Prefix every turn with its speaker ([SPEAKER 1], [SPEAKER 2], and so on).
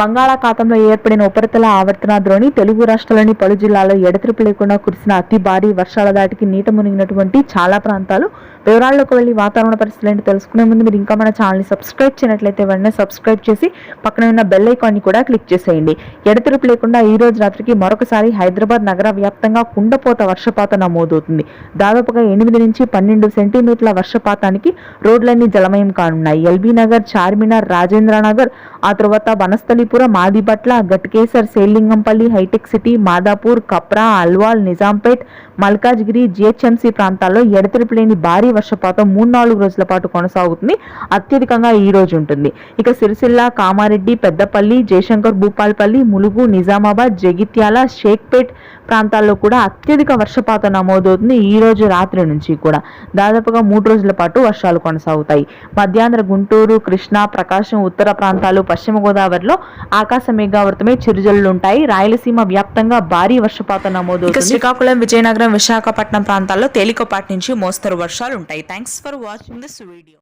[SPEAKER 1] బంగాళాఖాతంలో ఏర్పడిన ఉపరితల ఆవర్తన ద్రోణి తెలుగు రాష్ట్రాల్లోని పలు జిల్లాల్లో ఎడతెరిపి లేకుండా కురిసిన అతి భారీ వర్షాల దాటికి నీట మునిగినటువంటి చాలా ప్రాంతాలు. వివరాల్లోకి వెళ్లి వాతావరణ పరిస్థితులు ఏంటో తెలుసుకునే ముందు మీరు ఇంకా మన ఛానల్ని సబ్స్క్రైబ్ చేయనట్లయితే వెంటనే సబ్స్క్రైబ్ చేసి పక్కన ఉన్న బెల్ ఐకాన్ని కూడా క్లిక్ చేసేయండి. ఎడతెరిపి లేకుండా ఈ రోజు రాత్రికి మరొకసారి హైదరాబాద్ నగర వ్యాప్తంగా కుండపోత వర్షపాతం నమోదవుతుంది. దాదాపుగా 8 నుంచి 12 సెంటీమీటర్ల వర్షపాతానికి రోడ్లన్నీ జలమయం కానున్నాయి. ఎల్బీ నగర్, చార్మినార్, రాజేంద్ర నగర్, ఆ తర్వాత వనస్థలిపురం, మాదిబట్ల, గట్కేసర్, సేలింగంపల్లి, హైటెక్ సిటీ, మాదాపూర్, కప్రా, అల్వాల్, నిజాంపేట్, మల్కాజ్గిరి, జిహెచ్ఎంసీ ప్రాంతాల్లో ఎడతెరిపి లేని భారీ వర్షపాతం 3-4 రోజుల పాటు కొనసాగుతుంది. అత్యధికంగా ఈ రోజు ఉంటుంది. ఇక సిరిసిల్ల, కామారెడ్డి, పెద్దపల్లి, జయశంకర్ భూపాల్పల్లి, ములుగు, నిజామాబాద్, జగిత్యాల, షేక్పేట్ ప్రాంతాల్లో కూడా అత్యధిక వర్షపాతం నమోదవుతుంది. ఈ రోజు రాత్రి నుంచి కూడా దాదాపుగా 3 రోజుల పాటు వర్షాలు కొనసాగుతాయి. మధ్యాంధ్ర, గుంటూరు, కృష్ణా, ప్రకాశం, ఉత్తర ప్రాంతాలు, పశ్చిమ గోదావరిలో ఆకాశ మేఘావృతమై చిరుజల్లుంటాయి. రాయలసీమ వ్యాప్తంగా భారీ వర్షపాతం నమోదవుతుంది. శ్రీకాకుళం, విజయనగరం, విశాఖపట్నం ప్రాంతాల్లో తేలికపాటి నుంచి మోస్తరు వర్షాలు ఉంటాయి. Thanks for watching this video.